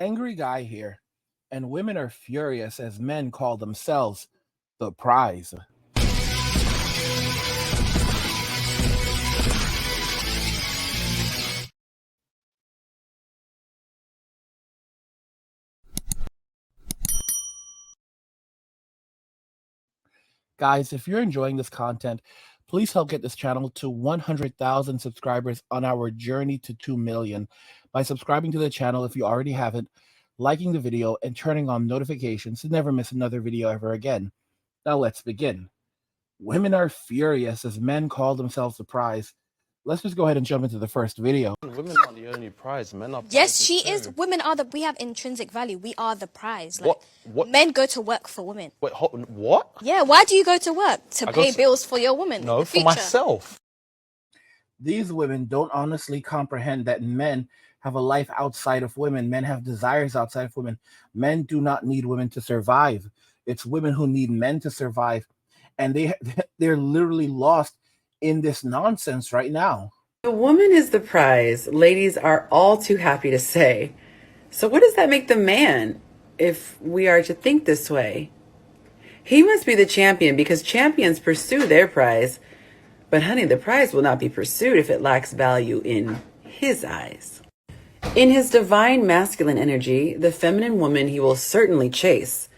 Angry guy here, and women are furious as men call themselves the prize. Guys, if you're enjoying this content, please help get this channel to 100,000 subscribers on our journey to 2 million by subscribing to the channel if you already haven't, liking the video, and turning on notifications to never miss another video ever again. Now let's begin. Women are furious as men call themselves the prize. Let's just go ahead and jump into the first video. Women aren't the only prize. Men are Yes, prizes she too. is. Women are we have intrinsic value. We are the prize. Like, What? men go to work for women. Wait, what? Yeah, why do you go to work? To I go pay to- bills for your woman in No, the for future. myself. These women don't honestly comprehend that men have a life outside of women. Men have desires outside of women. Men do not need women to survive. It's women who need men to survive. And they're literally lost in this nonsense right now. The woman is the prize, ladies are all too happy to say. So what does that make the man if we are to think this way? He must be the champion because champions pursue their prize. But honey, the prize will not be pursued if it lacks value in his eyes. In his divine masculine energy, the feminine woman he will certainly chase.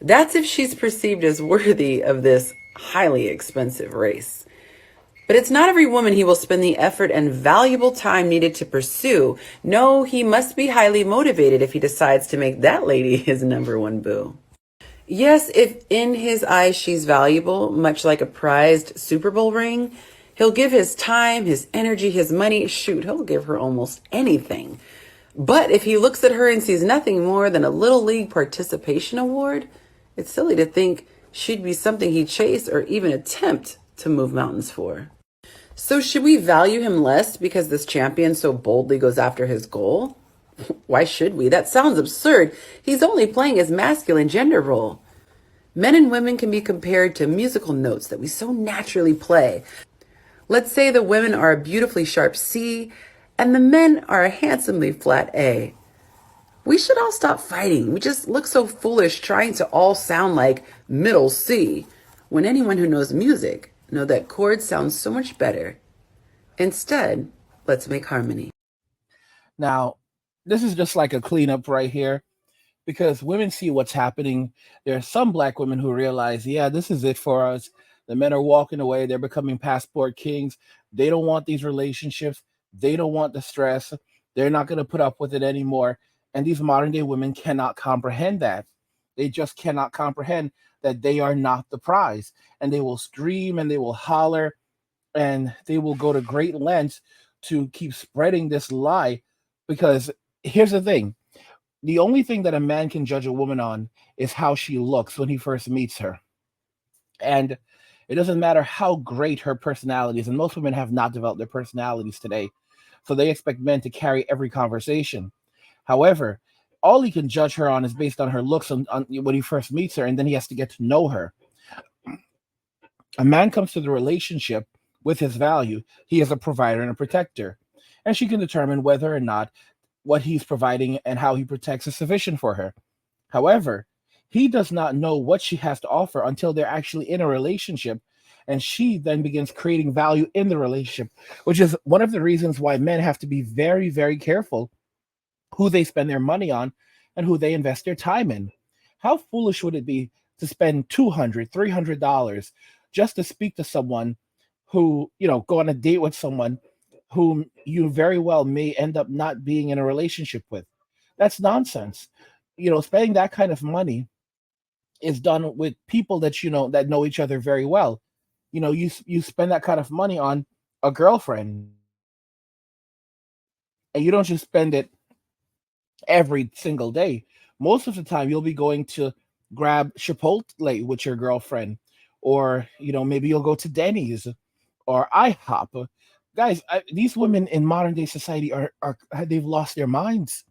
That's if she's perceived as worthy of this highly expensive race. But it's not every woman he will spend the effort and valuable time needed to pursue. No, he must be highly motivated if he decides to make that lady his number one boo. Yes, if in his eyes she's valuable, much like a prized Super Bowl ring, he'll give his time, his energy, his money. Shoot, he'll give her almost anything. But if he looks at her and sees nothing more than a Little League participation award, it's silly to think she'd be something he'd chase or even attempt to move mountains for. So should we value him less because this champion so boldly goes after his goal? Why should we? That sounds absurd. He's only playing his masculine gender role. Men and women can be compared to musical notes that we so naturally play. Let's say the women are a beautifully sharp C and the men are a handsomely flat A. We should all stop fighting. We just look so foolish trying to all sound like middle C when anyone who knows music know that chords sound so much better. Instead, let's make harmony. Now, this is just like a cleanup right here because women see what's happening. There are some black women who realize, yeah, this is it for us. The men are walking away. They're becoming passport kings. They don't want these relationships. They don't want the stress. They're not going to put up with it anymore. And these modern day women cannot comprehend that. They just cannot comprehend that they are not the prize. And they will scream and they will holler and they will go to great lengths to keep spreading this lie. Because here's the thing. The only thing that a man can judge a woman on is how she looks when he first meets her. And it doesn't matter how great her personality is. And most women have not developed their personalities today. So they expect men to carry every conversation. However, all he can judge her on is based on her looks when he first meets her, and then he has to get to know her. A man comes to the relationship with his value. He is a provider and a protector. And she can determine whether or not what he's providing and how he protects is sufficient for her. However, he does not know what she has to offer until they're actually in a relationship. And she then begins creating value in the relationship, which is one of the reasons why men have to be very, very careful who they spend their money on and who they invest their time in. How foolish would it be to spend $200, $300 just to speak to someone who, go on a date with someone whom you very well may end up not being in a relationship with? That's nonsense. Spending that kind of money is done with people that that know each other very well. You spend that kind of money on a girlfriend, and you don't just spend it every single day. Most of the time, you'll be going to grab Chipotle with your girlfriend, or maybe you'll go to Denny's or IHOP. Guys, these women in modern day society are they've lost their minds.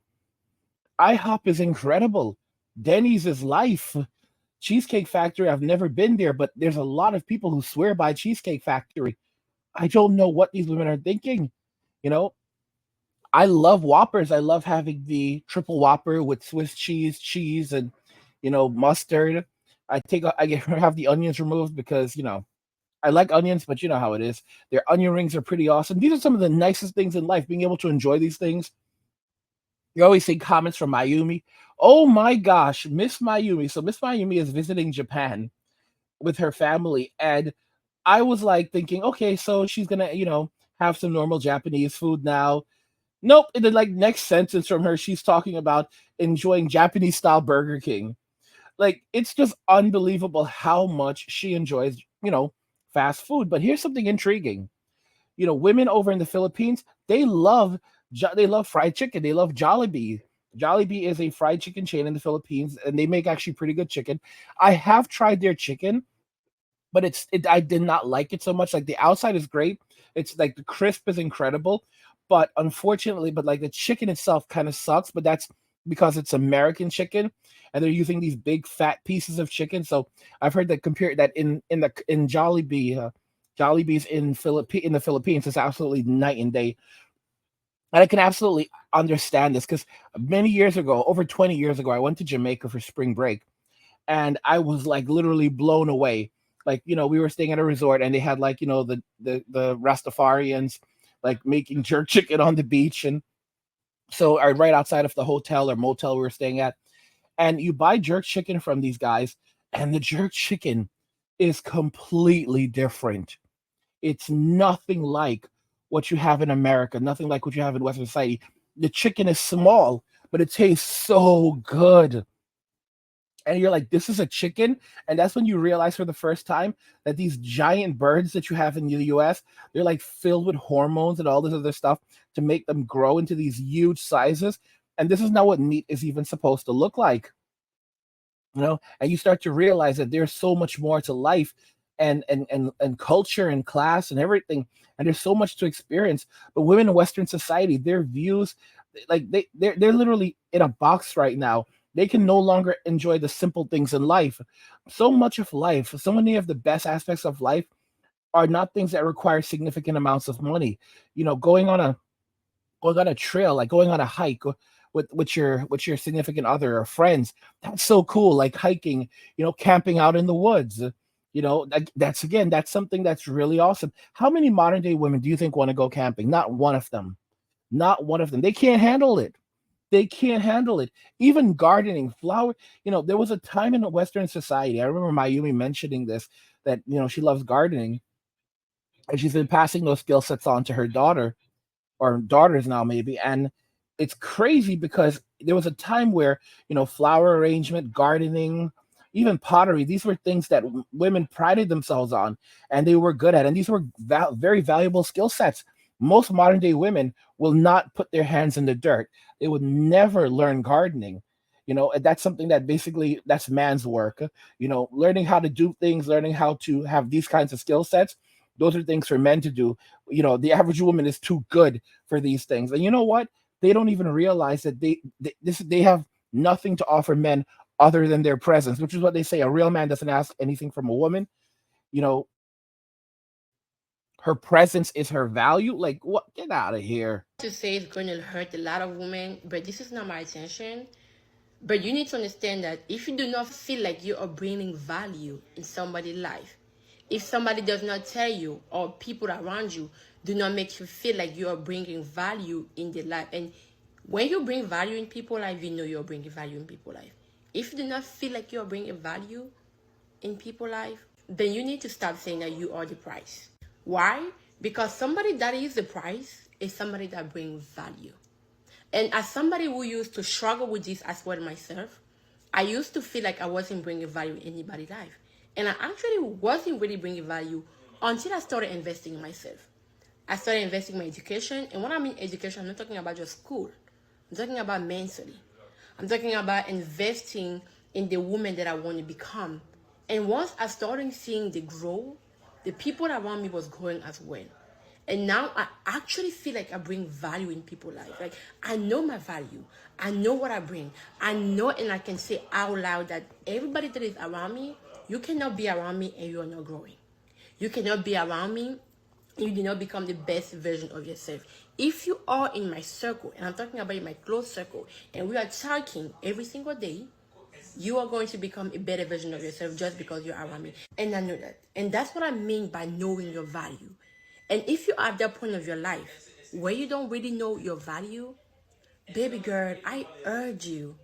IHOP is incredible. Denny's is life. Cheesecake Factory, I've never been there, but there's a lot of people who swear by Cheesecake Factory. I don't know what these women are thinking. I love Whoppers. I love having the triple Whopper with Swiss cheese, and mustard. Have the onions removed because I like onions, but you know how it is. Their onion rings are pretty awesome. These are some of the nicest things in life. Being able to enjoy these things. You always see comments from Mayumi. Oh my gosh, Miss Mayumi. So Miss Mayumi is visiting Japan with her family, and I was like thinking, okay, so she's gonna, have some normal Japanese food now. Nope. In the like next sentence from her, she's talking about enjoying Japanese style Burger King. Like it's just unbelievable how much she enjoys, fast food. But here's something intriguing. Women over in the Philippines, they love fried chicken. They love Jollibee. Jollibee is a fried chicken chain in the Philippines, and they make actually pretty good chicken. I have tried their chicken, but I did not like it so much. Like the outside is great. It's like the crisp is incredible, but unfortunately, but the chicken itself kind of sucks. But that's because it's American chicken, and they're using these big fat pieces of chicken. So I've heard that compare that in Jollibee, Jollibee's in the Philippines is absolutely night and day. And I can absolutely understand this because many years ago, over 20 years ago, I went to Jamaica for spring break, and I was like literally blown away. Like, we were staying at a resort, and they had like, the Rastafarians like making jerk chicken on the beach. And so right outside of the hotel or motel we were staying at. And you buy jerk chicken from these guys, and the jerk chicken is completely different. It's nothing like what you have in America, nothing like what you have in Western society. The chicken is small, but it tastes so good. And you're like, this is a chicken. And that's when you realize for the first time that these giant birds that you have in the US, they're like filled with hormones and all this other stuff to make them grow into these huge sizes. And this is not what meat is even supposed to look like. And you start to realize that there's so much more to life, and culture and class and everything, and there's so much to experience. But women in Western society, their views, like they're literally in a box right now. They can no longer enjoy the simple things in life. So much of life, so many of the best aspects of life are not things that require significant amounts of money. Going on a trail, like going on a hike with your significant other or friends. That's so cool. Like hiking, camping out in the woods. That's something that's really awesome. How many modern day women do you think want to go camping? Not one of them. Not one of them. They can't handle it. They can't handle it. Even gardening, flower. There was a time in Western society. I remember Mayumi mentioning this, that she loves gardening, and she's been passing those skill sets on to her daughter, or daughters now maybe. And it's crazy because there was a time where flower arrangement, gardening, even pottery, these were things that women prided themselves on, and they were good at, and these were very valuable skill sets. Most modern day women will not put their hands in the dirt. They would never learn gardening. And that's something that basically that's man's work. Learning how to do things, learning how to have these kinds of skill sets, those are things for men to do. The average woman is too good for these things. And you know what? They don't even realize that they have nothing to offer men other than their presence, which is what they say. A real man doesn't ask anything from a woman. You know, her presence is her value. Like, what? Get out of here. To say it's going to hurt a lot of women, but this is not my intention. But you need to understand that if you do not feel like you are bringing value in somebody's life, if somebody does not tell you, or people around you do not make you feel like you are bringing value in their life, and when you bring value in people's life, you know you're bringing value in people's life. If you do not feel like you are bringing value in people's life, then you need to stop saying that you are the price. Why? Because somebody that is the price is somebody that brings value. And as somebody who used to struggle with this as well myself, I used to feel like I wasn't bringing value in anybody's life. And I actually wasn't really bringing value until I started investing in myself. I started investing in my education. And when I mean education, I'm not talking about just school. I'm talking about mentally. I'm talking about investing in the woman that I want to become. And once I started seeing the growth, the people around me was growing as well. And now I actually feel like I bring value in people's life. Like, I know my value. I know what I bring. I know, and I can say out loud that everybody that is around me, you cannot be around me and you are not growing. You cannot be around me and you do not become the best version of yourself If you are in my circle, and I'm talking about in my close circle, and we are talking every single day, you are going to become a better version of yourself just because you're around me. And I know that. And that's what I mean by knowing your value. And if you're at that point of your life where you don't really know your value, baby girl, I urge you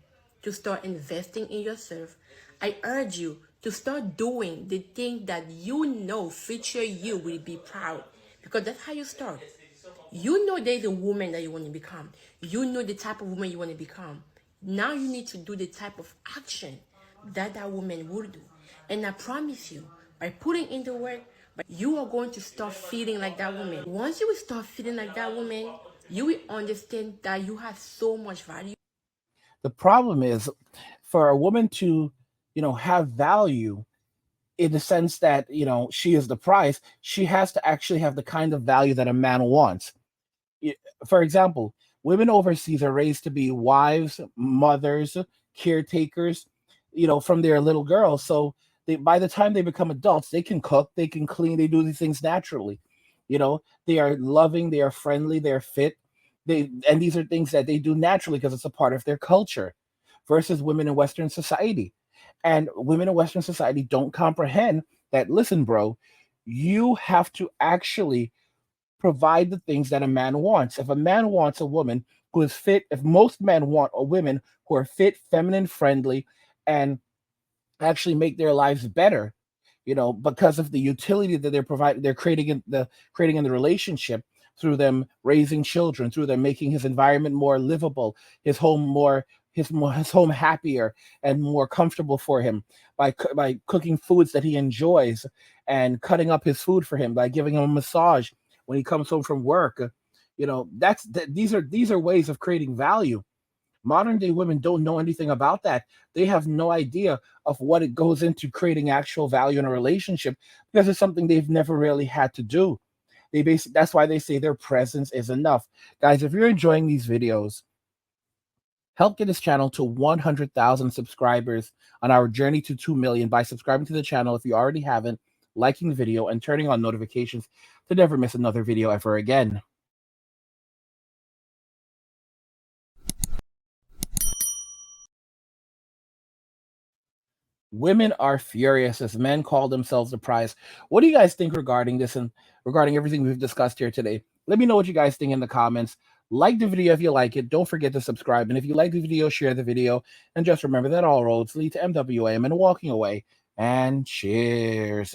to start investing in yourself. I urge you to start doing the thing that you know future you will be proud. Because that's how you start. You know there's a woman that you want to become. You know the type of woman you want to become. Now you need to do the type of action that that woman will do. And I promise you, by putting in the work, you are going to start feeling like that woman. Once you will start feeling like that woman, you will understand that you have so much value. The problem is for a woman to, have value in the sense that, she is the prize, she has to actually have the kind of value that a man wants. For example, women overseas are raised to be wives, mothers, caretakers, from their little girls. So by the time they become adults, they can cook, they can clean, they do these things naturally. They are loving, they are friendly, they're fit. And these are things that they do naturally because it's a part of their culture versus women in Western society. And women in Western society don't comprehend that, listen, bro, you have to actually provide the things that a man wants. If a man wants a woman who is fit, if most men want a women who are fit, feminine, friendly, and actually make their lives better, because of the utility that they're creating in the relationship through them raising children, through them making his environment more livable, his home his home happier and more comfortable for him by cooking foods that he enjoys and cutting up his food for him, by giving him a massage when he comes home from work. These are ways of creating value. Modern day women don't know anything about that. They have no idea of what it goes into creating actual value in a relationship because it's something they've never really had to do. That's why they say their presence is enough. Guys, if you're enjoying these videos, help get this channel to 100,000 subscribers on our journey to 2 million by subscribing to the channel if you already haven't, liking the video, and turning on notifications to never miss another video ever again. Women are furious as men call themselves the prize. What do you guys think regarding this and regarding everything we've discussed here today? Let me know what you guys think in the comments. Like the video if you like it. Don't forget to subscribe. And if you like the video, share the video. And just remember that all roads lead to MWAM and walking away. And cheers.